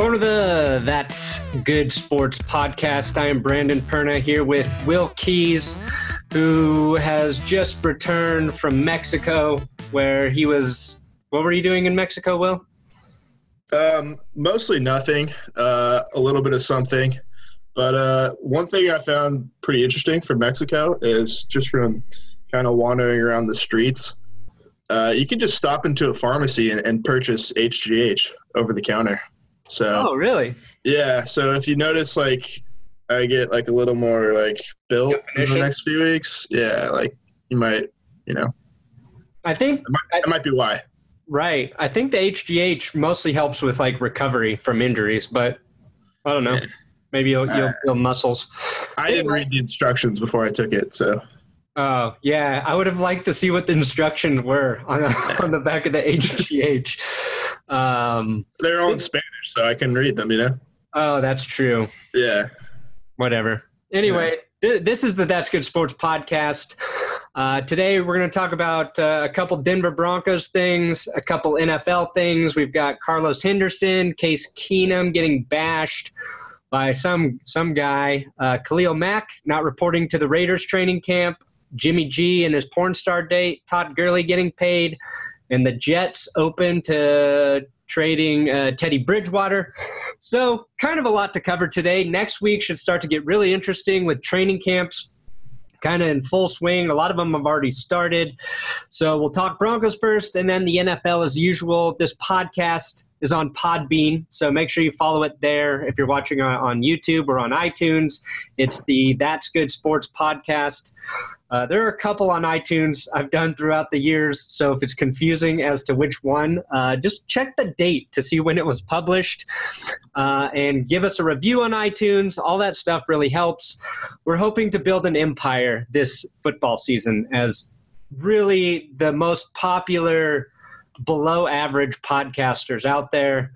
Welcome to the That's Good Sports podcast. I am Brandon Perna here with Will Keys, who has just returned from Mexico, where he was. What were you doing in Mexico, Will? Mostly nothing, a little bit of something. But one thing I found pretty interesting from Mexico is just from kind of wandering around the streets, you can just stop into a pharmacy and purchase HGH over the counter. So, oh, really? Yeah. So if you notice, like, I get like a little more like built in the next few weeks. Yeah. Like you might, I think that might be why. Right. I think the HGH mostly helps with like recovery from injuries, but I don't know. Yeah. Maybe you'll build muscles. I didn't read the instructions before I took it, so. Oh, yeah. I would have liked to see what the instructions were on the back of the HGH. They're all in Spanish, so I can read them, Oh, that's true. Yeah. Whatever. Anyway, this is the That's Good Sports podcast. Today we're going to talk about a couple Denver Broncos things, a couple NFL things. We've got Carlos Henderson, Case Keenum getting bashed by some guy, Khalil Mack not reporting to the Raiders training camp, Jimmy G and his porn star date, Todd Gurley getting paid, and the Jets open to trading Teddy Bridgewater. So kind of a lot to cover today. Next week should start to get really interesting with training camps kind of in full swing. A lot of them have already started. So we'll talk Broncos first, and then the NFL as usual. This podcast is on Podbean, so make sure you follow it there. If you're watching on YouTube or on iTunes, it's the That's Good Sports podcast. There are a couple on iTunes I've done throughout the years, so if it's confusing as to which one, just check the date to see when it was published and give us a review on iTunes. All that stuff really helps. We're hoping to build an empire this football season as really the most popular below average podcasters out there.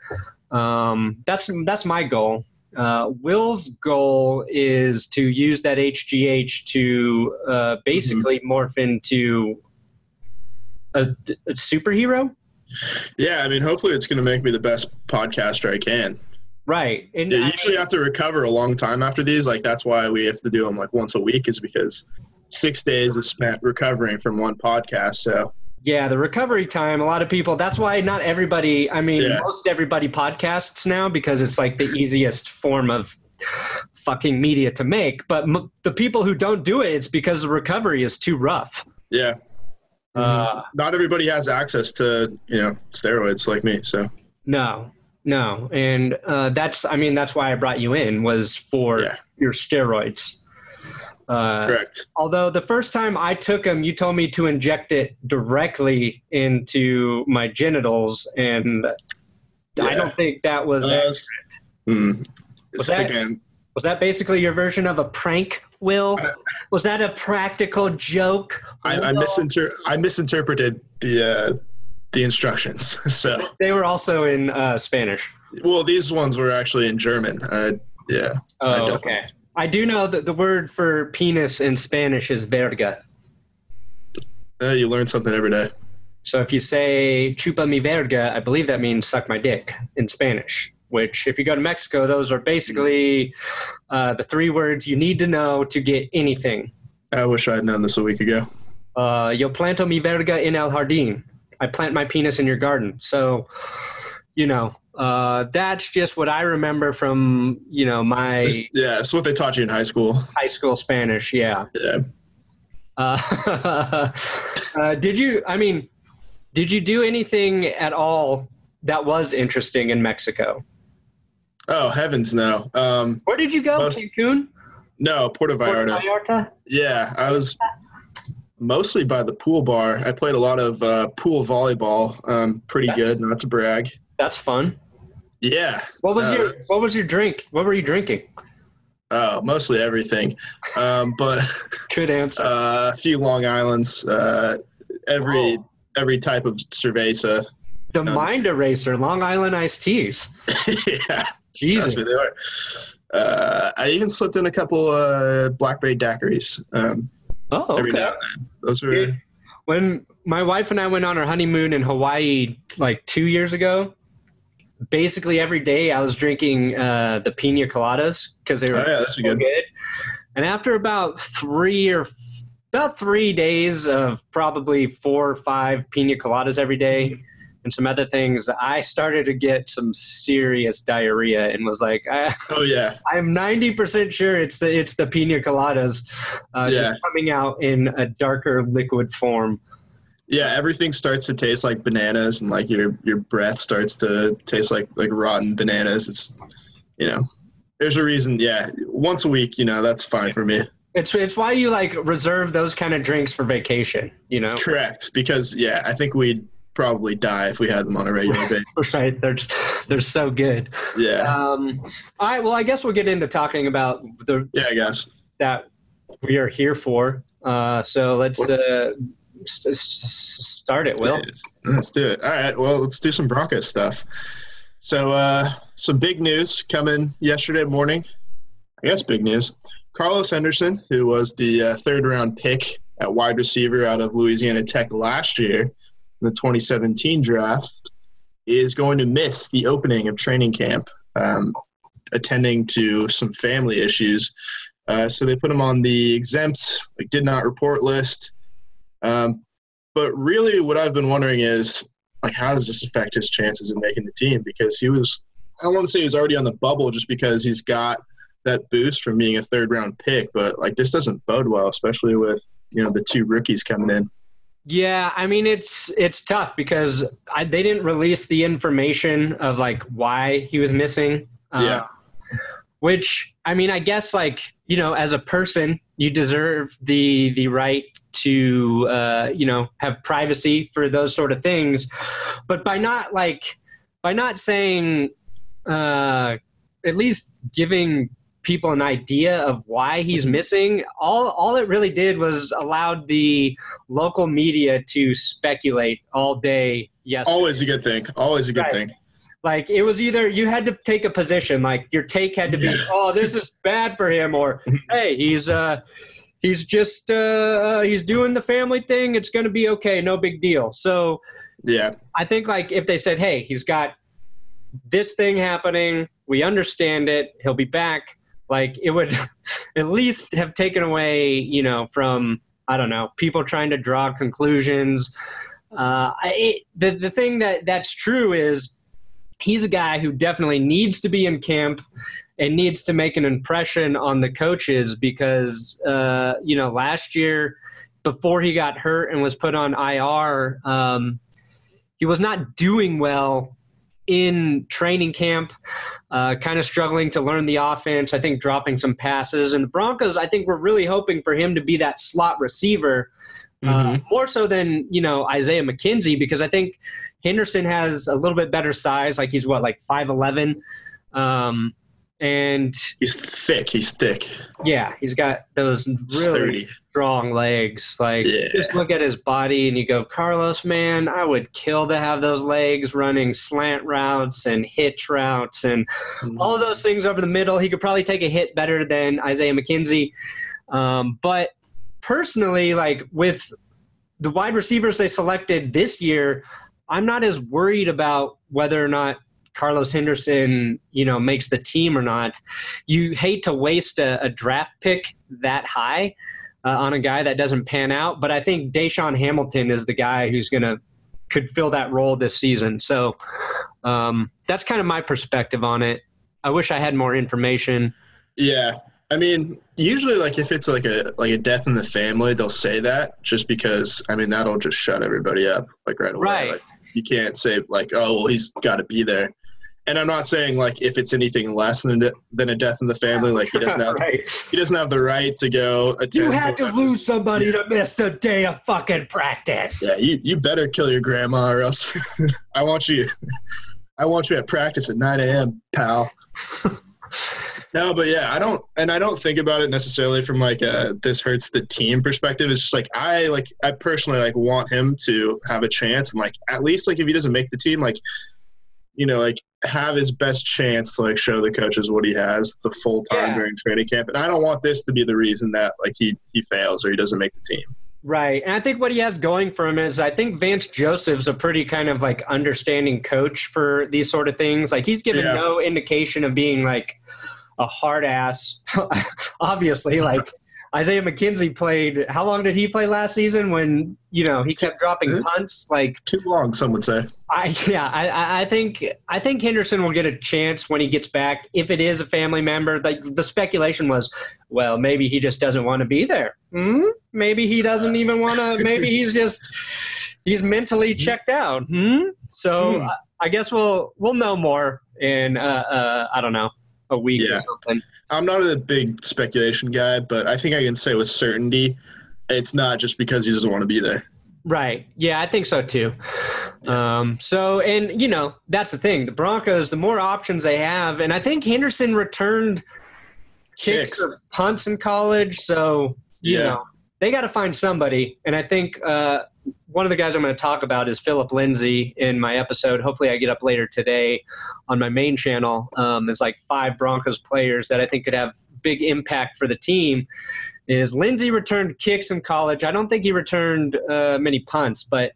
That's my goal. Will's goal is to use that HGH to basically morph into a superhero. Yeah, I mean, hopefully it's going to make me the best podcaster I can. Right. And you usually have to recover a long time after these. Like, that's why we have to do them like once a week, is because 6 days is spent recovering from one podcast. So yeah, the recovery time, a lot of people, that's why not everybody, most everybody podcasts now because it's like the easiest form of fucking media to make. But the people who don't do it, it's because the recovery is too rough. Yeah. Not everybody has access to, steroids like me. So No. And that's why I brought you in was for your steroids. Correct. Although the first time I took them, you told me to inject it directly into my genitals, and I don't think that was Was that basically your version of a prank, Will? Was that a practical joke? I misinterpreted the instructions. So they were also in Spanish. Well, these ones were actually in German. Okay. I do know that the word for penis in Spanish is verga. You learn something every day. So if you say chupa mi verga, I believe that means suck my dick in Spanish, which if you go to Mexico, those are basically the 3 words you need to know to get anything. I wish I had known this a week ago. Yo planto mi verga en el jardín. I plant my penis in your garden. So, that's just what I remember from, my... Yeah, it's what they taught you in high school. High school Spanish, yeah. Yeah. Did you do anything at all that was interesting in Mexico? Oh, heavens no. Where did you go? Cancun? No, Puerto Vallarta. Puerto Vallarta? Yeah, I was mostly by the pool bar. I played a lot of pool volleyball. Pretty good, not to brag. That's fun. Yeah. What was your drink? What were you drinking? Oh, mostly everything. But good answer. A few Long Islands, every type of cerveza. The Mind Eraser, Long Island iced teas. Yeah. Jesus. Trust me, they are. I even slipped in a couple blackberry daiquiris. Okay. Every now and then. Those were... When my wife and I went on our honeymoon in Hawaii like 2 years ago, basically every day I was drinking the pina coladas because they were that's so good. And after about 3 days of probably 4 or 5 pina coladas every day and some other things, I started to get some serious diarrhea and was like, I'm 90% sure it's the pina coladas just coming out in a darker liquid form. Yeah, everything starts to taste like bananas, and like your breath starts to taste like rotten bananas. It's, there's a reason. Yeah, once a week, that's fine for me. It's why you like reserve those kind of drinks for vacation, Correct, because I think we'd probably die if we had them on a regular basis. Right, they're so good. Yeah. All right, well, I guess we'll get into talking about I guess that we are here for. So let's start it, Will. Let's do it. All right, well, let's do some Broncos stuff. So some big news coming yesterday morning. I guess big news. Carlos Henderson, who was the third-round pick at wide receiver out of Louisiana Tech last year in the 2017 draft, is going to miss the opening of training camp, attending to some family issues. So they put him on the exempt, did not report list. But really what I've been wondering is, how does this affect his chances of making the team? Because I don't want to say he was already on the bubble just because he's got that boost from being a third-round pick, but, this doesn't bode well, especially with, the 2 rookies coming in. Yeah, I mean, it's tough because they didn't release the information of, why he was missing. Which, I mean, I guess, as a person, you deserve the right to, have privacy for those sort of things. But by not saying, at least giving people an idea of why he's missing, all it really did was allowed the local media to speculate all day yesterday. Always a good thing. Always a good thing. It was either you had to take a position, your take had to be, oh, this is bad for him, or hey, he's just he's doing the family thing, it's going to be okay, no big deal. So I think if they said, hey, he's got this thing happening, we understand it, he'll be back, it would at least have taken away, from, I don't know, people trying to draw conclusions. The thing that's true is he's a guy who definitely needs to be in camp and needs to make an impression on the coaches because, last year before he got hurt and was put on IR, he was not doing well in training camp, kind of struggling to learn the offense, I think dropping some passes. And the Broncos, I think, were really hoping for him to be that slot receiver, more so than, Isaiah McKenzie, because I think Henderson has a little bit better size. He's 5'11", and he's thick. Yeah, he's got those really sturdy, strong legs. Just look at his body and you go, Carlos, man, I would kill to have those legs running slant routes and hitch routes and all of those things over the middle. He could probably take a hit better than Isaiah McKenzie. But personally, with the wide receivers they selected this year, I'm not as worried about whether or not Carlos Henderson, makes the team or not. You hate to waste a draft pick that high on a guy that doesn't pan out, but I think Deshaun Hamilton is the guy who's could fill that role this season. So that's kind of my perspective on it. I wish I had more information. Yeah. I mean, usually if it's a death in the family, they'll say that just because, that'll just shut everybody up right away. Right. You can't say oh, well, he's got to be there. And I'm not saying if it's anything less than a death in the family, he doesn't have he doesn't have the right to go attend. You had to lose somebody to miss a day of fucking practice. Yeah, you better kill your grandma or else I want you at practice at 9 a.m., pal. No, but I don't think about it necessarily from this hurts the team perspective. It's just I personally want him to have a chance and at least if he doesn't make the team, have his best chance to show the coaches what he has the full time during training camp. And I don't want this to be the reason that he fails or he doesn't make the team. Right. And I think what he has going for him is I think Vance Joseph's a pretty kind of like understanding coach for these sort of things. Like he's given no indication of being like a hard ass. Obviously, like Isaiah McKenzie played. How long did he play last season when, he kept dropping punts? Like too long, some would say. I think Henderson will get a chance when he gets back. If it is a family member, like the speculation was, well, maybe he just doesn't want to be there. Maybe he doesn't even want to. Maybe he's mentally checked out. So I guess we'll know more in I don't know, a week or something. I'm not a big speculation guy, but I think I can say with certainty it's not just because he doesn't want to be there. Right. Yeah, I think so too. That's the thing. The Broncos, the more options they have, and I think Henderson returned kicks or punts in college, so, they got to find somebody. And I think one of the guys I'm going to talk about is Philip Lindsay in my episode. Hopefully I get up later today on my main channel. There's like 5 Broncos players that I think could have big impact for the team. Is Lindsay returned kicks in college. I don't think he returned many punts, but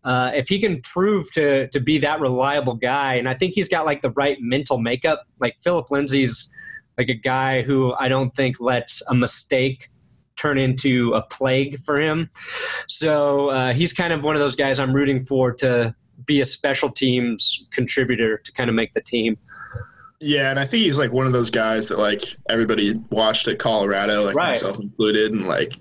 if he can prove to be that reliable guy, and I think he's got like the right mental makeup. Like Philip Lindsay's like a guy who I don't think lets a mistake turn into a plague for him. So he's kind of one of those guys I'm rooting for to be a special teams contributor to kind of make the team. Yeah, and I think he's like one of those guys that like everybody watched at Colorado, like myself included, and like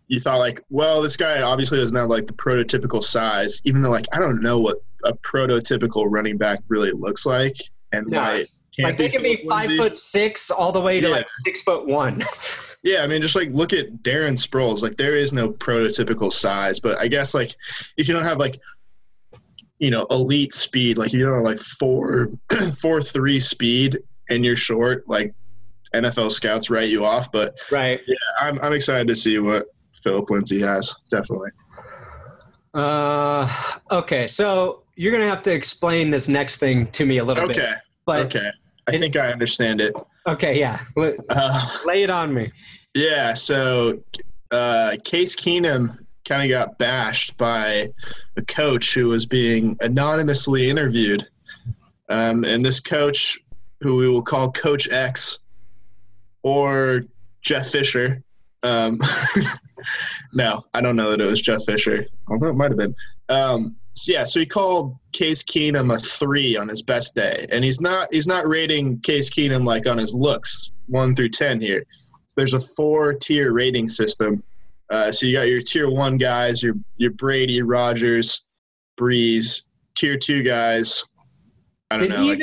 you thought like, well, this guy obviously doesn't have like the prototypical size, even though like I don't know what a prototypical running back really looks like. And like they can be 5'6" all the way to like 6'1". Yeah, I mean, just like look at Darren Sproles. Like there is no prototypical size, but I guess like if you don't have like elite speed, like you don't have like 4.3 speed and you're short, like NFL scouts write you off. But yeah, I'm excited to see what Philip Lindsay has. Definitely. Okay, so you're gonna have to explain this next thing to me a little bit. Okay. I think I understand it. Okay, yeah. Lay it on me. Yeah, so Case Keenum kind of got bashed by a coach who was being anonymously interviewed. And this coach, who we will call Coach X or Jeff Fisher. No, I don't know that it was Jeff Fisher, although it might have been. So he called Case Keenum a 3 on his best day. And he's not rating Case Keenum like on his looks, 1 through 10 here. There's a 4-tier rating system. So you got your tier 1 guys, your Brady, Rodgers, Breeze. Tier 2 guys, I don't know.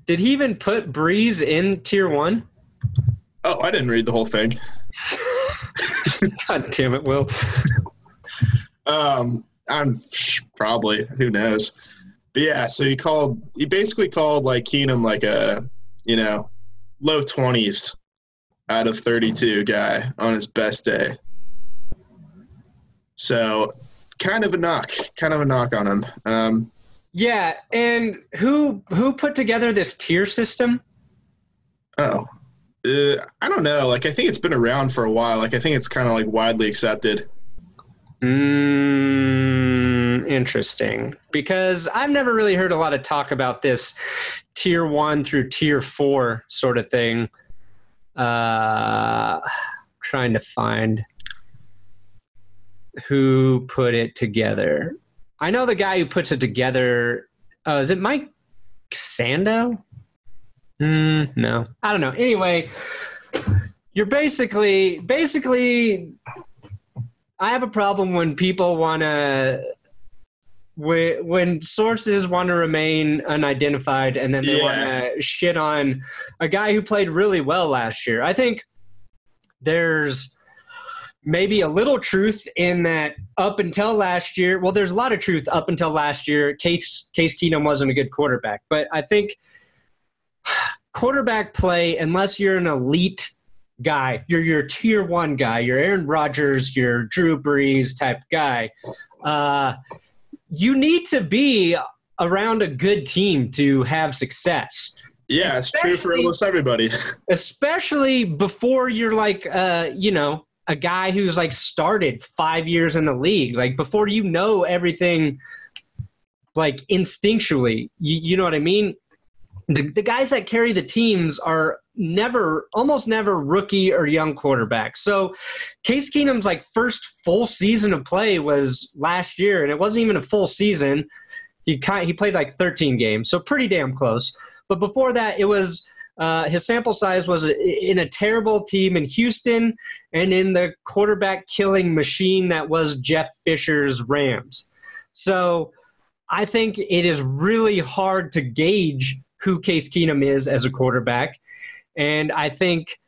Did he even put Breeze in tier 1? Oh, I didn't read the whole thing. God damn it, Will. I'm probably, who knows. But yeah, so he basically called like Keenum like a, low 20s out of 32 guy on his best day. So kind of a knock on him. Yeah. And who put together this tier system? Oh, I don't know. Like, I think it's been around for a while. Like, I think it's kind of like widely accepted. Interesting. Because I've never really heard a lot of talk about this tier 1 through tier 4 sort of thing. Trying to find who put it together. I know the guy who puts it together. Is it Mike Sando? No, I don't know. Anyway, you're basically, I have a problem when people want to, when sources want to remain unidentified and then they want to shit on a guy who played really well last year. I think there's maybe a little truth in that up until last year. Well, there's a lot of truth up until last year. Case Keenum wasn't a good quarterback, but I think quarterback play, unless you're an elite guy, you're your tier 1 guy, you're Aaron Rodgers, you're Drew Brees type guy, you need to be around a good team to have success. Yeah, it's true for almost everybody. Especially before you're like, a guy who's like started 5 years in the league. Like before you know everything, like instinctually, you know what I mean? The guys that carry the teams are almost never rookie or young quarterbacks. So Case Keenum's like first full season of play was last year, and it wasn't even a full season. He played like 13 games, so pretty damn close. But before that, it was his sample size was in a terrible team in Houston and in the quarterback killing machine that was Jeff Fisher's Rams. So I think it is really hard to gauge who Case Keenum is as a quarterback. And I think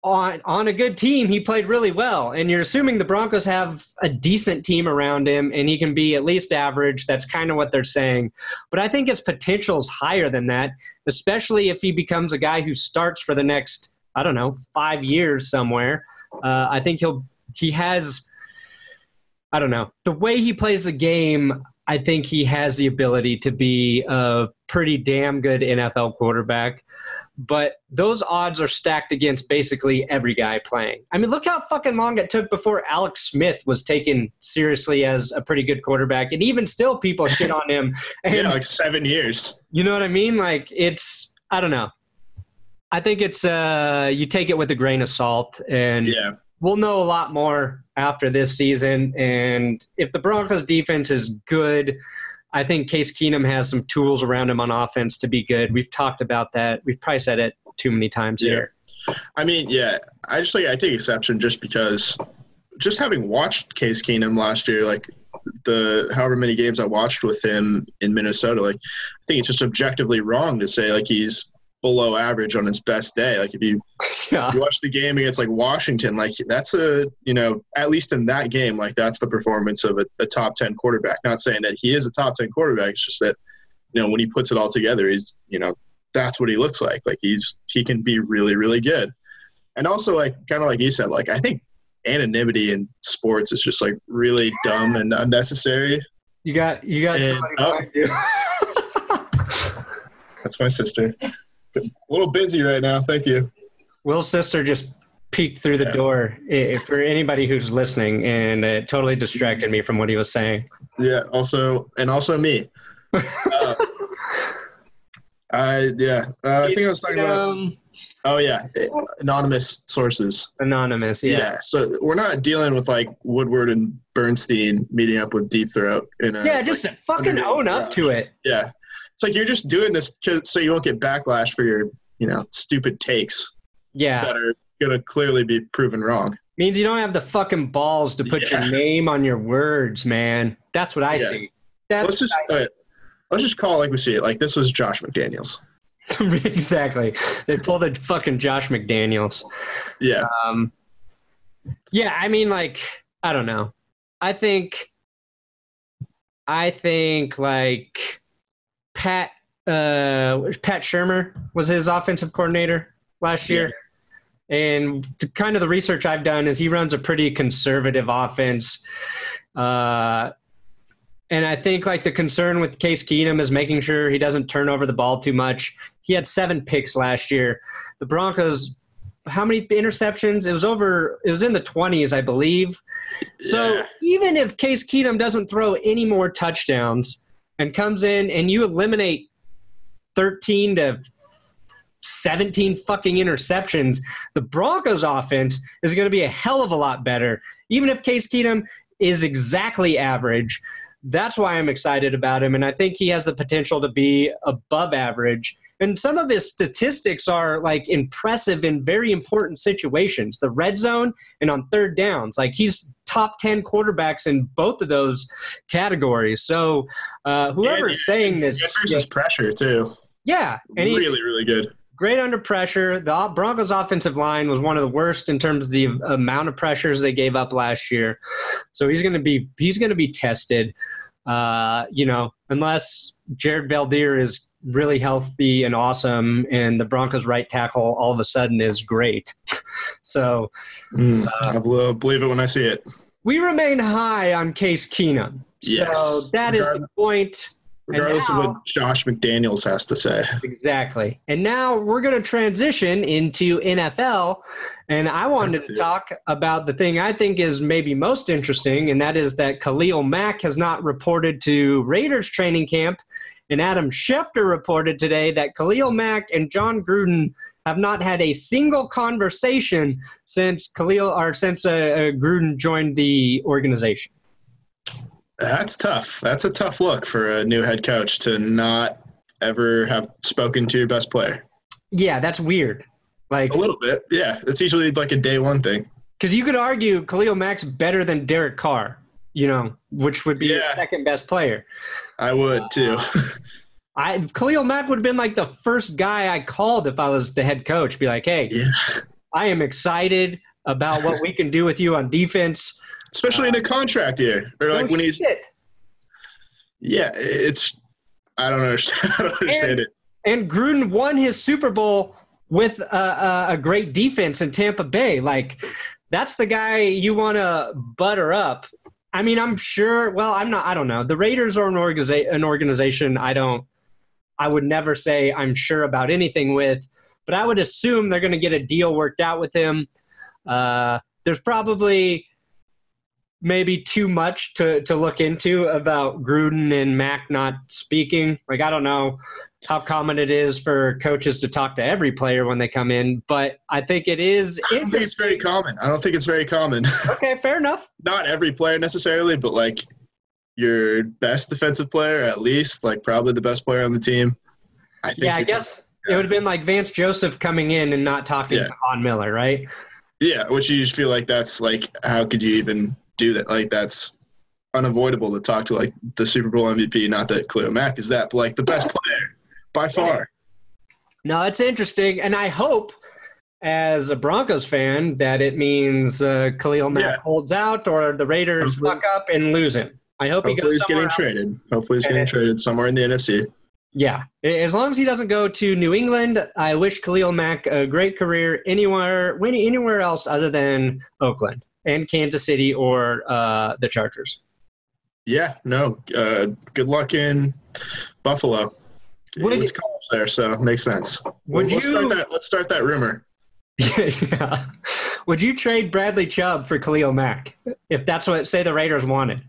on a good team, he played really well. And you're assuming the Broncos have a decent team around him and he can be at least average. That's kind of what they're saying. But I think his potential is higher than that, especially if he becomes a guy who starts for the next, 5 years somewhere. I think he has, the way he plays the game, I think he has the ability to be a pretty damn good NFL quarterback. But those odds are stacked against basically every guy playing. I mean, look how fucking long it took before Alex Smith was taken seriously as a pretty good quarterback. And even still, people shit on him. And, like 7 years. You know what I mean? Like, I don't know. I think it's you take it with a grain of salt. And we'll know a lot more after this season. And if the Broncos defense is good, I think Case Keenum has some tools around him on offense to be good. We've talked about that. We've probably said it too many times here. I mean, I take exception just because just having watched Case Keenum last year, like the however many games I watched with him in Minnesota, like I think it's just objectively wrong to say like he's below average on his best day. Like if you watch the game against like Washington, like that's at least in that game, like that's the performance of a top 10 quarterback. Not saying that he is a top 10 quarterback. It's just that, when he puts it all together, he's, that's what he looks like. Like he can be really, really good. And also like, kind of like you said, like, I think anonymity in sports is just like really dumb and unnecessary. You got somebody behind you. That's my sister. A little busy right now. Thank you. Will's sister just peeked through the door for anybody who's listening, and it totally distracted me from what he was saying. Yeah. Also me. I think I was talking about. Anonymous sources. Anonymous. Yeah. Yeah. So we're not dealing with like Woodward and Bernstein meeting up with Deep Throat. Just fucking own up to it. Yeah. It's like you're just doing this so you won't get backlash for your, stupid takes. Yeah. That are going to clearly be proven wrong. Means you don't have the fucking balls to put your name on your words, man. That's what I see. Let's just call it like we see it. Like this was Josh McDaniels. Exactly. They pulled a fucking Josh McDaniels. Yeah. I mean, like, I don't know. I think like Pat Shurmur was his offensive coordinator last year. And kind of the research I've done is he runs a pretty conservative offense. And I think like the concern with Case Keenum is making sure he doesn't turn over the ball too much. He had 7 picks last year. The Broncos, how many interceptions? It was in the 20s, I believe. So even if Case Keenum doesn't throw any more touchdowns and comes in and you eliminate 13 to 17 fucking interceptions, the Broncos offense is going to be a hell of a lot better. Even if Case Keenum is exactly average, that's why I'm excited about him. And I think he has the potential to be above average. And some of his statistics are like impressive in very important situations, the red zone and on third downs. Like he's top 10 quarterbacks in both of those categories. So whoever is saying this, versus pressure too. Yeah. And really, really good. Great under pressure. The Broncos offensive line was one of the worst in terms of the amount of pressures they gave up last year. So he's going to be tested, unless Jared Valdir is really healthy and awesome and the Broncos right tackle all of a sudden is great. So I'll believe it when I see it. We remain high on Case Keenum. Yes. So that is the point. Regardless of what Josh McDaniels has to say. Exactly. And now we're going to transition into NFL. And I wanted to talk about the thing I think is maybe most interesting, and that is that Khalil Mack has not reported to Raiders training camp. And Adam Schefter reported today that Khalil Mack and Jon Gruden have not had a single conversation since Gruden joined the organization. That's tough. That's a tough look for a new head coach to not ever have spoken to your best player. Yeah, that's weird. Like a little bit. Yeah, it's usually like a day one thing. Because you could argue Khalil Mack's better than Derek Carr, which would be your second best player. I would too. Khalil Mack would have been like the first guy I called if I was the head coach. Be like, hey, I am excited about what we can do with you on defense. Especially in a contract year. Or like when he's – yeah, I don't understand it. And Gruden won his Super Bowl with a great defense in Tampa Bay. Like, that's the guy you want to butter up. I mean, I'm sure – well, I don't know. The Raiders are an organization I would never say I'm sure about anything with, but I would assume they're going to get a deal worked out with him. There's probably – maybe too much to look into about Gruden and Mack not speaking. Like, I don't know how common it is for coaches to talk to every player when they come in, but I think it is. I don't think it's very common. Okay, fair enough. Not every player necessarily, but like your best defensive player, at least, like probably the best player on the team. I guess it would have been like Vance Joseph coming in and not talking to Von Miller, right? Yeah, which you just feel like that's like, how could you even do that? Like, that's unavoidable to talk to like the Super Bowl MVP. Not that Khalil Mack is that, but like the best player by far. No, it's interesting, and I hope as a Broncos fan that it means Khalil Mack holds out or the Raiders fuck up and lose him. I hope he goes somewhere else. Hopefully he's getting traded somewhere in the NFC. Yeah, as long as he doesn't go to New England, I wish Khalil Mack a great career anywhere else other than Oakland and Kansas City or the Chargers. Yeah, no. Good luck in Buffalo. It's college there, so it makes sense. Let's start that rumor. Yeah. Would you trade Bradley Chubb for Khalil Mack if that's what, say, the Raiders wanted?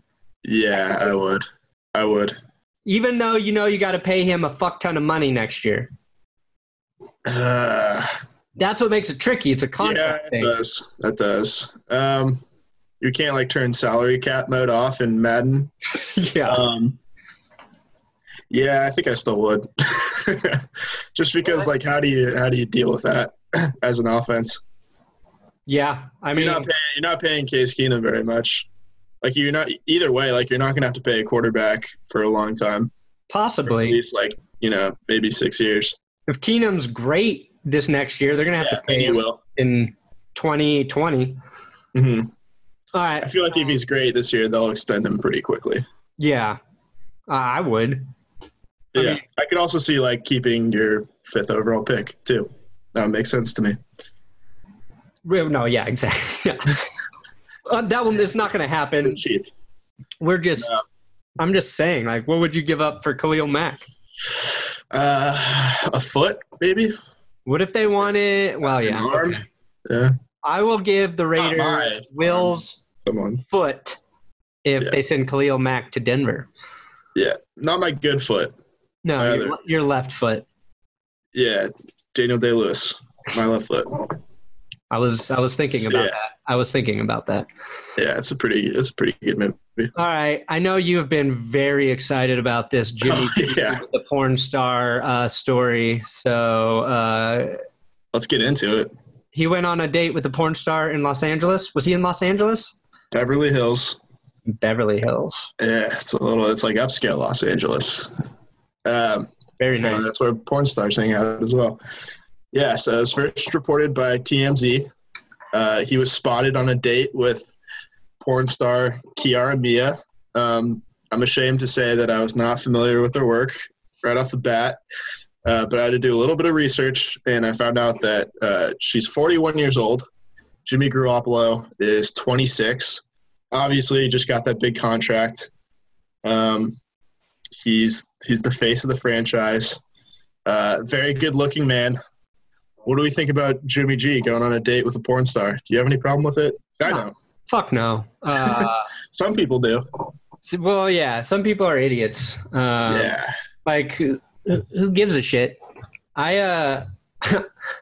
Yeah, I would. Even though you got to pay him a fuck ton of money next year. That's what makes it tricky. It's a contract thing. That does. You can't like turn salary cap mode off in Madden. Yeah. Yeah, I think I still would. Just because, like, how do you deal with that as an offense? Yeah, I mean, you're not paying Case Keenum very much. Like, you're not either way. Like, you're not going to have to pay a quarterback for a long time. Possibly. At least, like, maybe 6 years. If Keenum's great this next year, they're going to have to pay him in 2020. Mm-hmm. All right. I feel like if he's great this year, they'll extend him pretty quickly. Yeah, I would. I could also see, like, keeping your 5th overall pick, too. That would make sense to me. No, yeah, exactly. Yeah. That one is not going to happen. Cheap. I'm just saying, like, what would you give up for Khalil Mack? A foot, maybe. What if they wanted? Well, yeah. An arm? Okay. Yeah. I will give the Raiders Will's foot if they send Khalil Mack to Denver. Yeah, not my good foot. No, your left foot. Yeah, Daniel Day-Lewis, my left foot. I was thinking about that. I was thinking about that. Yeah, it's a pretty good movie. All right, I know you have been very excited about this Jimmy the porn star story. So let's get into it. He went on a date with a porn star in Los Angeles. Was he in Los Angeles? Beverly Hills. Yeah, it's like upscale Los Angeles. Very nice. That's where porn stars hang out as well. Yeah, so it was first reported by TMZ. He was spotted on a date with porn star Kiara Mia. I'm ashamed to say that I was not familiar with her work right off the bat, but I had to do a little bit of research, and I found out that she's 41 years old. Jimmy Garoppolo is 26. Obviously, he just got that big contract. He's the face of the franchise. Very good-looking man. What do we think about Jimmy G going on a date with a porn star? Do you have any problem with it? I don't. Fuck no. Some people do. Well, yeah, some people are idiots. Yeah. Like, who gives a shit? I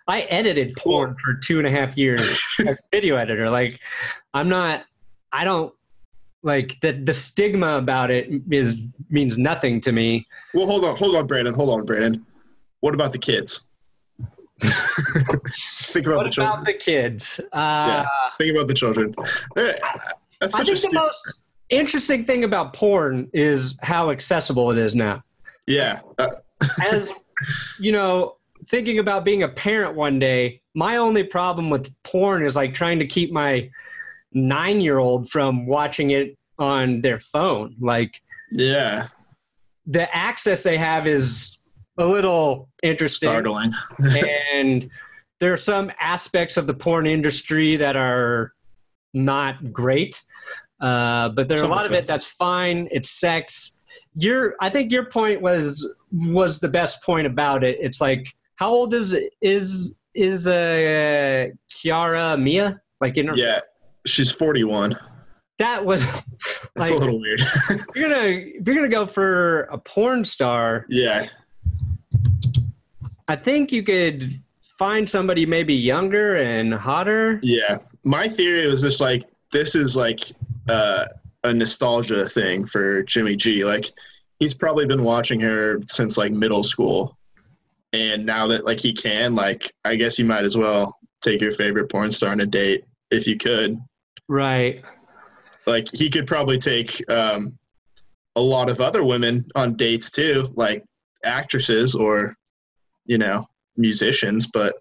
edited porn for 2.5 years as a video editor. Like, I don't, like, the stigma about it means nothing to me. Well, hold on, Brandon. What about the kids? Think about what the children. about the kids? Think about the children. That's such I think the most interesting thing about porn is how accessible it is now. Yeah. As, thinking about being a parent one day, my only problem with porn is like trying to keep my 9-year-old from watching it on their phone. Like, yeah, the access they have is a little interesting. Startling. And there are some aspects of the porn industry that are not great. But there's a lot of it that's fine. It's sex. I think your point was the best point about it. It's like, how old is Kiara Mia? Like yeah, she's 41. That was that's a little weird. if you're gonna go for a porn star, yeah, I think you could find somebody maybe younger and hotter. Yeah, my theory was just like this is like a nostalgia thing for Jimmy G. Like he's probably been watching her since like middle school. And now that like he can, like I guess you might as well take your favorite porn star on a date if you could. Right. Like he could probably take a lot of other women on dates too, like actresses or, musicians. But,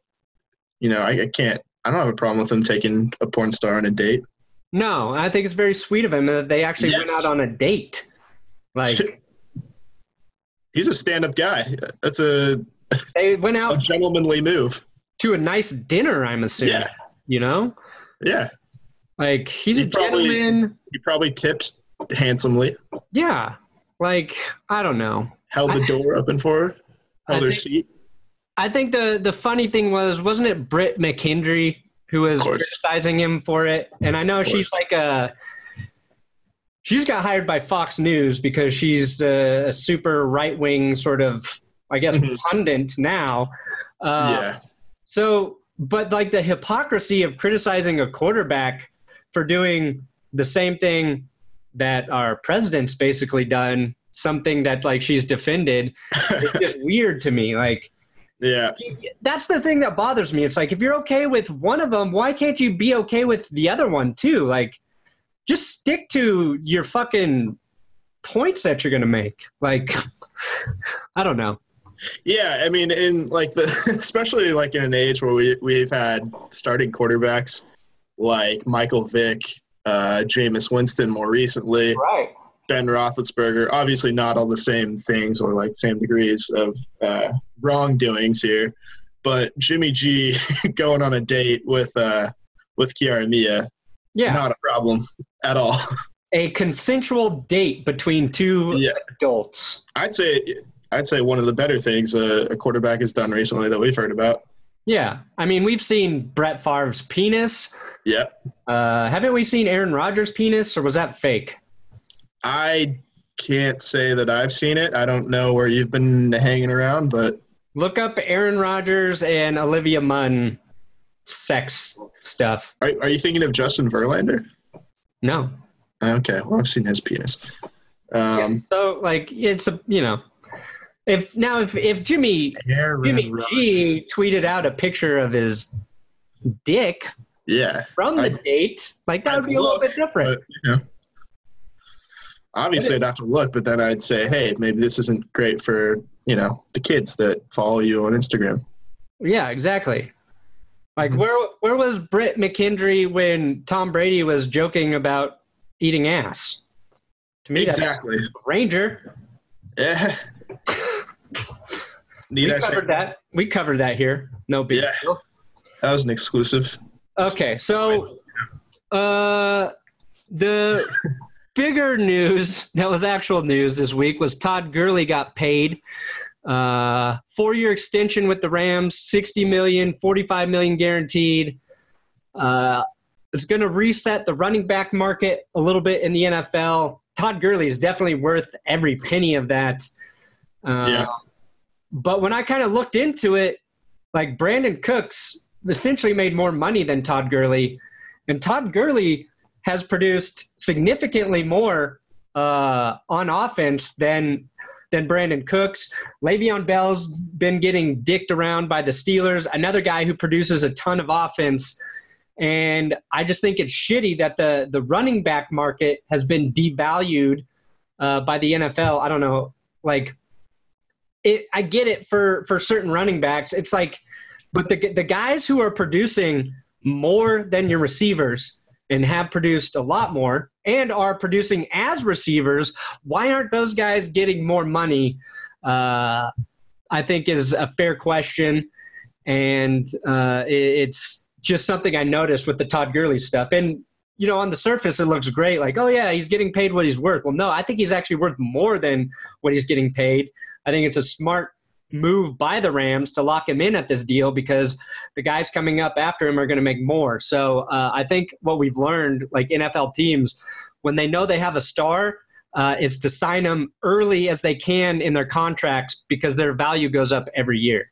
I don't have a problem with him taking a porn star on a date. No, I think it's very sweet of him that they actually went out on a date. Like he's a stand-up guy. They went out a gentlemanly move to a nice dinner, I'm assuming. Yeah. Yeah. Like he's a gentleman. He probably tipped handsomely. Yeah. Like, I don't know. Held the door open for her. Held her seat. I think the funny thing wasn't it Britt McKendry who was criticizing him for it? And I know she's like she's got hired by Fox News because she's a super right-wing sort of, I guess, pundit now. So, but like the hypocrisy of criticizing a quarterback for doing the same thing that our president's basically done, something that like she's defended, it's just weird to me. Like, yeah, that's the thing that bothers me. It's like, if you're okay with one of them, why can't you be okay with the other one too? Like, just stick to your fucking points that you're going to make. Like, I don't know. Yeah, I mean, in like especially like in an age where we've had starting quarterbacks like Michael Vick, Jameis Winston more recently, right? Ben Roethlisberger. Obviously, not all the same things or like same degrees of wrongdoings here, but Jimmy G going on a date with Kiara Mia, not a problem at all. A consensual date between two adults. I'd say one of the better things a quarterback has done recently that we've heard about. Yeah. I mean, we've seen Brett Favre's penis. Yep. Haven't we seen Aaron Rodgers' penis, or was that fake? I can't say that I've seen it. I don't know where you've been hanging around, but look up Aaron Rodgers and Olivia Munn sex stuff. Are you thinking of Justin Verlander? No. Okay. Well, I've seen his penis. So, like, it's if Jimmy G tweeted out a picture of his dick, from the date, like that would be a little bit different. But, obviously, I'd have to look, but then I'd say, hey, maybe this isn't great for the kids that follow you on Instagram. Yeah, exactly. Like, where was Britt McKendry when Tom Brady was joking about eating ass? To me, exactly. That's Ranger. Yeah. We covered that here. No big deal. That was an exclusive. Okay, so the bigger news that was actual news this week was Todd Gurley got paid 4-year extension with the Rams, $60 million, $45 million guaranteed. It's going to reset the running back market a little bit in the NFL. Todd Gurley is definitely worth every penny of that. But when I kind of looked into it, like Brandon Cooks essentially made more money than Todd Gurley. And Todd Gurley has produced significantly more on offense than Brandon Cooks. Le'Veon Bell's been getting dicked around by the Steelers, another guy who produces a ton of offense. And I just think it's shitty that the running back market has been devalued by the NFL. I don't know. Like, I get it for certain running backs. It's like, but the guys who are producing more than your receivers and have produced a lot more and are producing as receivers, why aren't those guys getting more money? I think is a fair question. And it's just something I noticed with the Todd Gurley stuff. And, you know, on the surface, it looks great. Like, oh, yeah, he's getting paid what he's worth. Well, no, I think he's actually worth more than what he's getting paid. I think it's a smart move by the Rams to lock him in at this deal because the guys coming up after him are going to make more. So I think what we've learned, like NFL teams, when they know they have a star, is to sign them early as they can in their contracts because their value goes up every year.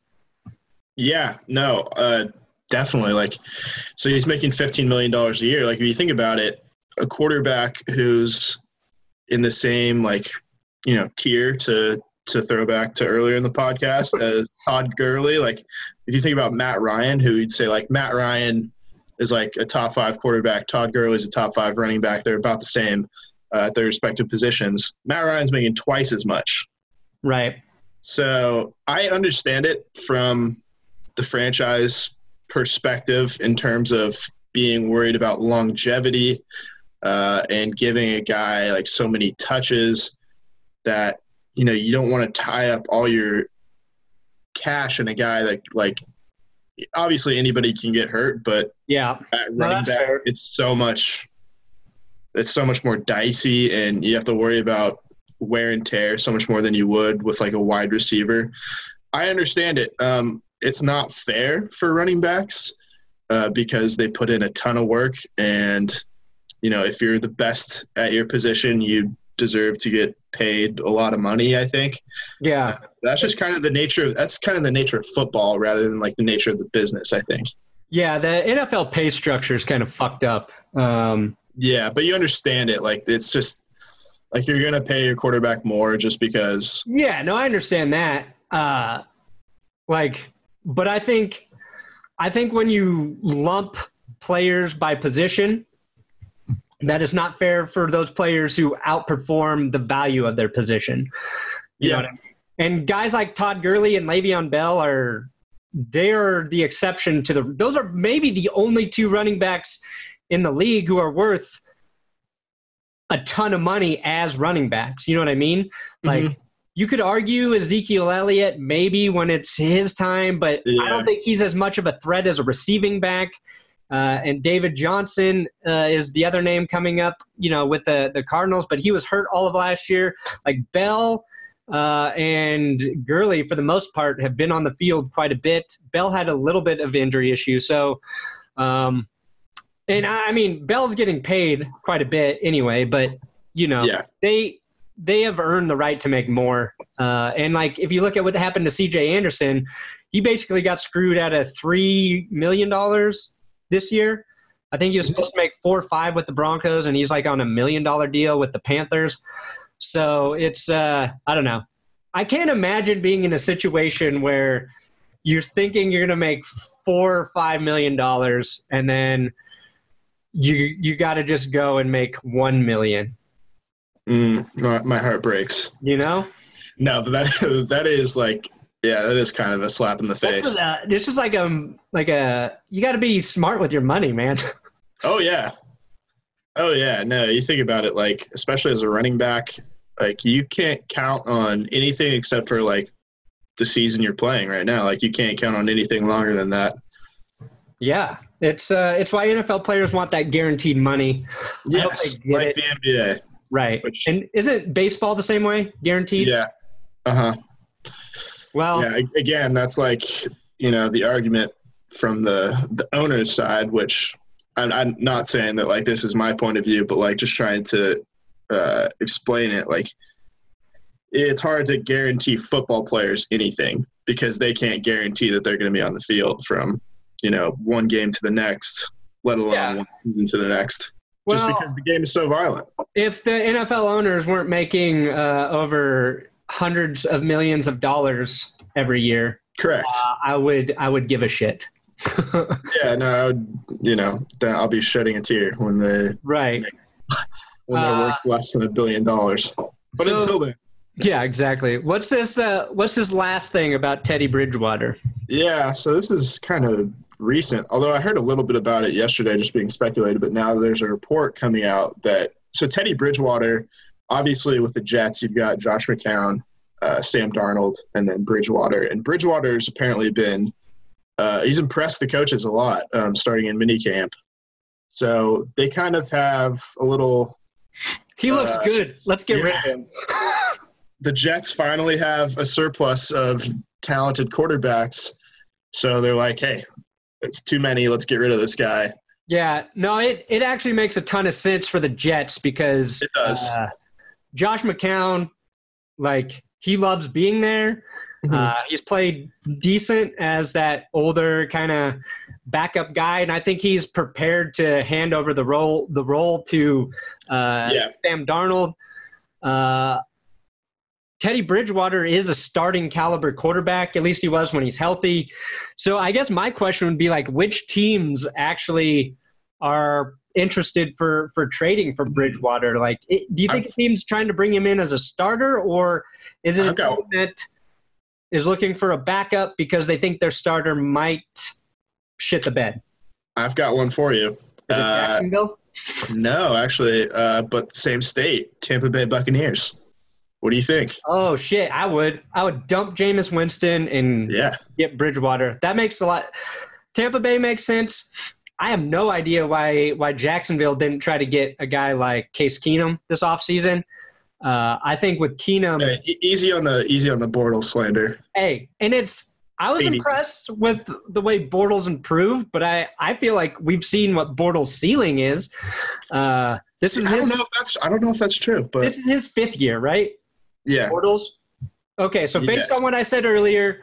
Yeah, no, Definitely. Like, so he's making $15 million a year. Like, if you think about it, a quarterback who's in the same, like, you know, tier to throw back to earlier in the podcast as Todd Gurley. Like, if you think about Matt Ryan, who you'd say, like, Matt Ryan is like a top 5 quarterback. Todd Gurley is a top 5 running back. They're about the same at their respective positions. Matt Ryan's making twice as much. Right. So I understand it from the franchise perspective in terms of being worried about longevity and giving a guy like so many touches that, you know, you don't want to tie up all your cash in a guy that, like, obviously anybody can get hurt, but yeah, at running back, fair. It's so much more dicey, and you have to worry about wear and tear so much more than you would with like a wide receiver. I understand it. It's not fair for running backs because they put in a ton of work, and, you know, if you're the best at your position, you deserve to get paid a lot of money, I think. Yeah. That's just kind of the nature of football rather than like the nature of the business, I think. Yeah, the NFL pay structure is kind of fucked up. Yeah, but you understand it. Like, it's just like you're going to pay your quarterback more just because. Yeah, no, I understand that. But I think when you lump players by position, that is not fair for those players who outperform the value of their position. You know what I mean? And guys like Todd Gurley and Le'Veon Bell are the exception to those are maybe the only 2 running backs in the league who are worth a ton of money as running backs. You know what I mean? Like, you could argue Ezekiel Elliott maybe when it's his time, but I don't think he's as much of a threat as a receiving back. And David Johnson is the other name coming up, you know, with the Cardinals, but he was hurt all of last year. Like, Bell and Gurley, for the most part, have been on the field quite a bit. Bell had a little bit of injury issue. So, and I mean, Bell's getting paid quite a bit anyway, but, you know, they have earned the right to make more. And, like, if you look at what happened to C.J. Anderson, he basically got screwed out of $3 million this year. I think he was supposed to make 4 or 5 with the Broncos, and he's like on $1 million deal with the Panthers. So it's I don't know. I can't imagine being in a situation where you're thinking you're going to make $4 or $5 million, and then you got to just go and make $1 million. My heart breaks. You know? No, but that is like, yeah, that is kind of a slap in the face. This is like you got to be smart with your money, man. Oh yeah. No, you think about it, like, especially as a running back, like, you can't count on anything except for like the season you're playing right now. Like, you can't count on anything longer than that. Yeah, it's why NFL players want that guaranteed money. Yes, like the NBA. Right. And isn't baseball the same way? Guaranteed? Yeah. Uh-huh. Well, yeah, again, that's like, the argument from the owner's side, which I'm not saying that like this is my point of view, but like just trying to explain it. Like, it's hard to guarantee football players anything because they can't guarantee that they're going to be on the field from, one game to the next, let alone one season to the next. Well, just because the game is so violent. If the NFL owners weren't making over hundreds of millions of dollars every year, correct, I would give a shit. Yeah, no, then I'll be shedding a tear when they're worth less than $1 billion. But until then. Yeah, exactly. What's this last thing about Teddy Bridgewater? Yeah, so this is kind of recent, although I heard a little bit about it yesterday just being speculated, but now there's a report coming out that so Teddy Bridgewater, obviously with the Jets, you've got Josh McCown, Sam Darnold, and then Bridgewater. And Bridgewater's apparently been he's impressed the coaches a lot starting in minicamp. So they kind of have a little he looks good. Let's get rid of him. The Jets finally have a surplus of talented quarterbacks. So they're like, hey, it's too many. Let's get rid of this guy. Yeah. No, it actually makes a ton of sense for the Jets because it does. Josh McCown, like, he loves being there. Mm-hmm. He's played decent as that older kind of backup guy, and I think he's prepared to hand over the role to Sam Darnold. Teddy Bridgewater is a starting caliber quarterback. At least he was when he's healthy. So I guess my question would be like, which teams actually are interested for trading for Bridgewater? Like, do you think a team's trying to bring him in as a starter, or is it a team that is looking for a backup because they think their starter might shit the bed? I've got one for you. Is it Jacksonville? No, actually, but same state, Tampa Bay Buccaneers. What do you think? Oh shit! I would dump Jameis Winston and get Bridgewater. That makes a lot. Tampa Bay makes sense. I have no idea why Jacksonville didn't try to get a guy like Case Keenum this offseason. I think with Keenum, easy on the Bortles slander. Hey, and I was impressed with the way Bortles improved, but I feel like we've seen what Bortles' ceiling is. I don't know if that's true, but this is his 5th year, right? Yeah. Bortles? Okay, so based on what I said earlier,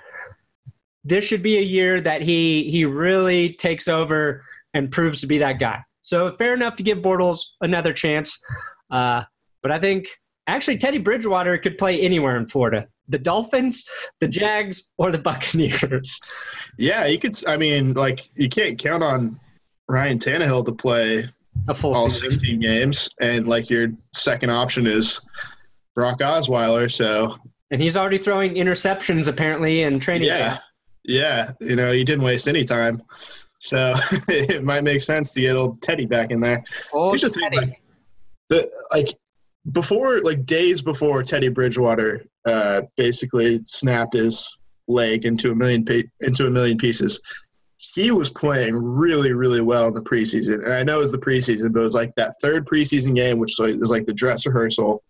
this should be a year that he really takes over and proves to be that guy. So fair enough to give Bortles another chance. But I think actually Teddy Bridgewater could play anywhere in Florida. The Dolphins, the Jags, or the Buccaneers. Yeah, you could. I mean, like, you can't count on Ryan Tannehill to play a full all season. 16 games, and like your second option is Brock Osweiler. So, and he's already throwing interceptions apparently in training camp. Yeah, he didn't waste any time, so it might make sense to get old Teddy back in there. Oh, Teddy. Days before Teddy Bridgewater basically snapped his leg into a million pieces, he was playing really, really well in the preseason. And I know it was the preseason, but it was like that third preseason game, which was like the dress rehearsal,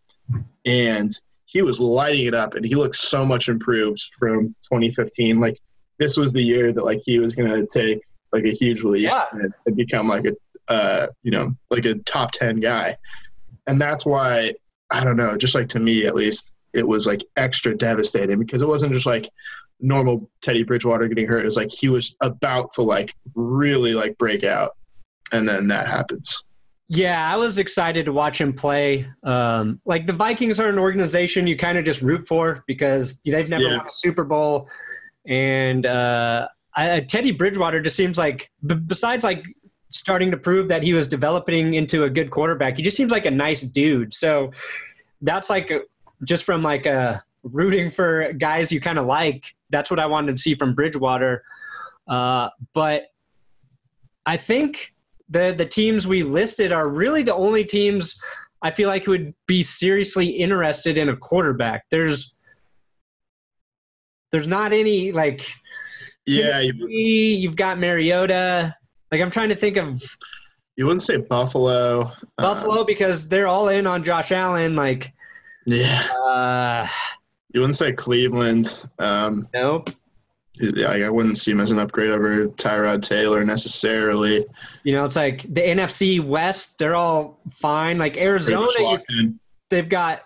and he was lighting it up, and he looked so much improved from 2015. Like, this was the year that like he was going to take like a huge leap and become like a top 10 guy. And that's why, I don't know, just like to me at least, it was like extra devastating because it wasn't just like normal Teddy Bridgewater getting hurt. It was like he was about to like really like break out, and then that happens. Yeah, I was excited to watch him play. Like, the Vikings are an organization you kind of just root for because they've never won a Super Bowl. And Teddy Bridgewater just seems like, besides like starting to prove that he was developing into a good quarterback, he just seems like a nice dude. So that's like just from like rooting for guys you kind of like, that's what I wanted to see from Bridgewater. But I think the teams we listed are really the only teams I feel like would be seriously interested in a quarterback. There's not any like Tennessee, you've got Mariota. Like, I'm trying to think of You wouldn't say Buffalo. Buffalo, because they're all in on Josh Allen. Like, yeah. You wouldn't say Cleveland. Nope. Yeah, I wouldn't see him as an upgrade over Tyrod Taylor necessarily. You know, it's like the NFC West, they're all fine. Like Arizona, they've got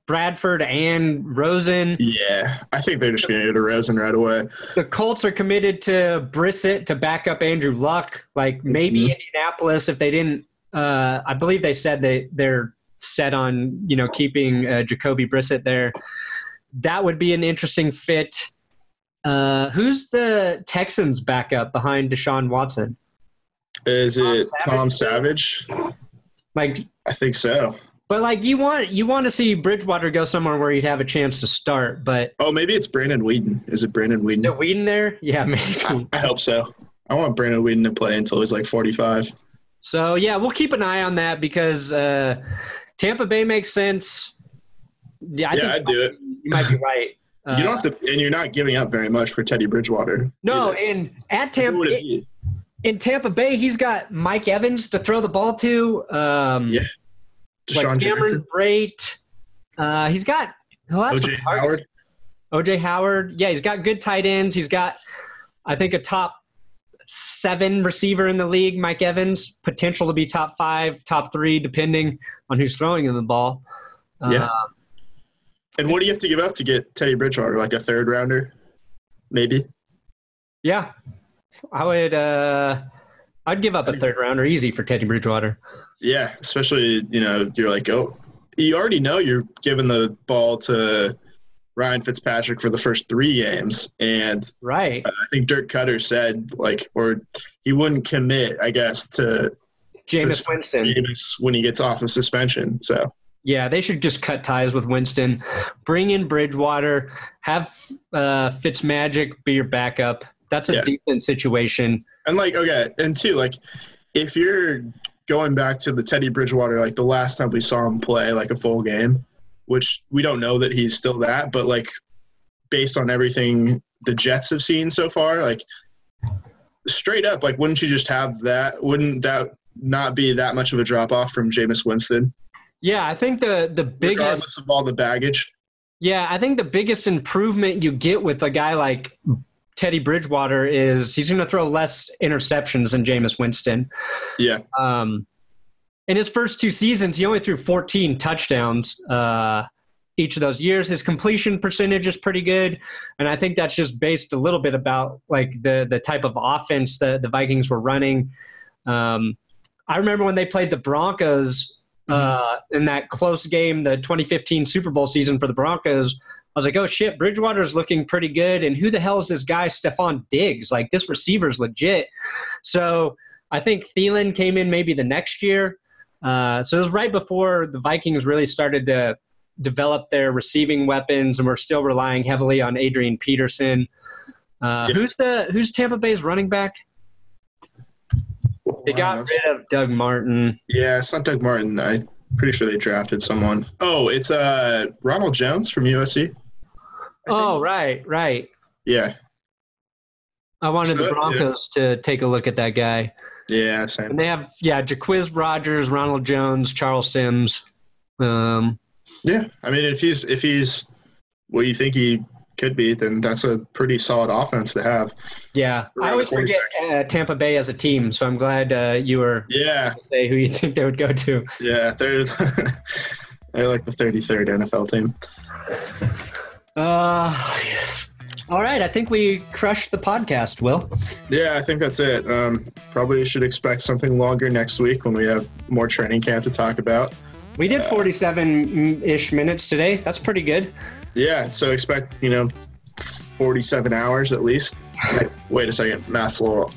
Bradford and Rosen. Yeah, I think they're just going to get a Rosen right away. The Colts are committed to Brissett to back up Andrew Luck. Like maybe Indianapolis, if they didn't, I believe they said they're set on, keeping Jacoby Brissett there. That would be an interesting fit. Who's the Texans backup behind Deshaun Watson? Is it Tom Savage? Like, I think so. But like you want to see Bridgewater go somewhere where he'd have a chance to start. But maybe it's Brandon Whedon. Is it Brandon Whedon? Is it Whedon there? Yeah, maybe. I hope so. I want Brandon Whedon to play until he's like 45. So yeah, we'll keep an eye on that because Tampa Bay makes sense. Yeah, I'd do it. You might be right. You don't have to, and you're not giving up very much for Teddy Bridgewater. No, and at Tampa, in Tampa Bay, he's got Mike Evans to throw the ball to. Yeah, like Cameron Brate. He's got O.J. Howard. O.J. Howard. Yeah, he's got good tight ends. He's got, I think, a top 7 receiver in the league. Mike Evans, potential to be top 5, top 3, depending on who's throwing him the ball. Yeah. And what do you have to give up to get Teddy Bridgewater? Like a 3rd rounder, maybe? Yeah. I would I'd give up a 3rd rounder easy for Teddy Bridgewater. Yeah, especially, you're like, you already know you're giving the ball to Ryan Fitzpatrick for the first 3 games. And right. I think Dirk Cutter said, or he wouldn't commit, I guess, to Jameis Winston when he gets off of suspension. So. Yeah, they should just cut ties with Winston, bring in Bridgewater, have Fitzmagic be your backup. That's a decent situation. And if you're going back to the Teddy Bridgewater, like the last time we saw him play like a full game, which we don't know that he's still that, but like based on everything the Jets have seen so far, like straight up, like wouldn't you just have that? Wouldn't that not be that much of a drop off from Jameis Winston? Yeah, I think the biggest, regardless of all the baggage. Yeah, I think the biggest improvement you get with a guy like Teddy Bridgewater is he's going to throw less interceptions than Jameis Winston. Yeah. In his first 2 seasons, he only threw 14 touchdowns each of those years. His completion percentage is pretty good, and I think that's just based a little bit about like the type of offense that the Vikings were running. I remember when they played the Broncos in that close game, the 2015 Super Bowl season for the Broncos. I was like, oh, shit, Bridgewater's looking pretty good. And who the hell is this guy, Stephon Diggs? Like, this receiver's legit. So I think Thielen came in maybe the next year. So it was right before the Vikings really started to develop their receiving weapons, and we're still relying heavily on Adrian Peterson. Who's Tampa Bay's running back? They got rid of Doug Martin. Yeah, it's not Doug Martin. I'm pretty sure they drafted someone. Oh, it's Ronald Jones from USC. Oh, right. Yeah. I wanted the Broncos to take a look at that guy. Yeah, same. And they have, Jaquiz Rodgers, Ronald Jones, Charles Sims. Yeah, I mean, if he's what you think he could be, then that's a pretty solid offense to have. Yeah, I always forget Tampa Bay as a team, so I'm glad you were say who you think they would go to. Yeah, they're like the 33rd NFL team. All right, I think we crushed the podcast, Will. Yeah, I think that's it. Probably should expect something longer next week when we have more training camp to talk about. We did 47-ish minutes today. That's pretty good. Yeah, so expect, 47 hours at least. Wait a second, math's a little.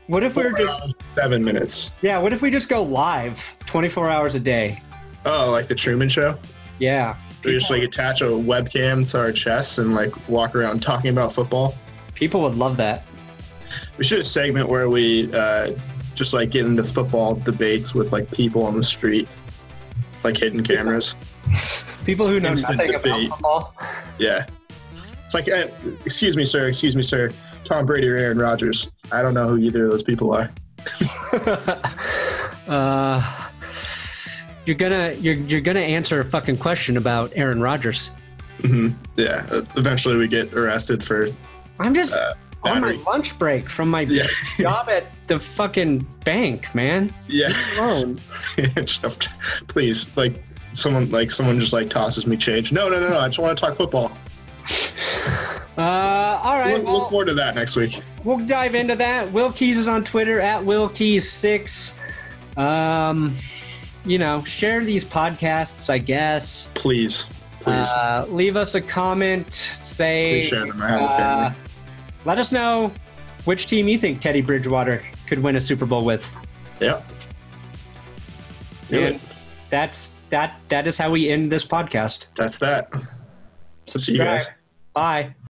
What if we're just 7 minutes? Yeah, what if we just go live 24 hours a day? Oh, like the Truman Show? Yeah. We just attach a webcam to our chests and walk around talking about football. People would love that. We should have a segment where we just get into football debates with people on the street, hidden cameras. People who know nothing about football. Yeah. It's excuse me, sir. Tom Brady or Aaron Rodgers. I don't know who either of those people are. You're gonna answer a fucking question about Aaron Rodgers. Mm-hmm. Yeah. Eventually, we get arrested for. I'm just on my lunch break from my job at the fucking bank, man. Yeah. Leave me alone. Please, like someone just like tosses me change. No. I just want to talk football. All right. So look forward to that next week. We'll dive into that. Will Keys is on Twitter at WillKeys6. Share these podcasts, I guess. Please. Leave us a comment. Please share them. I have a family. Let us know which team you think Teddy Bridgewater could win a Super Bowl with. Yeah. And that is how we end this podcast. That's that. Subscribe. See you guys. Bye.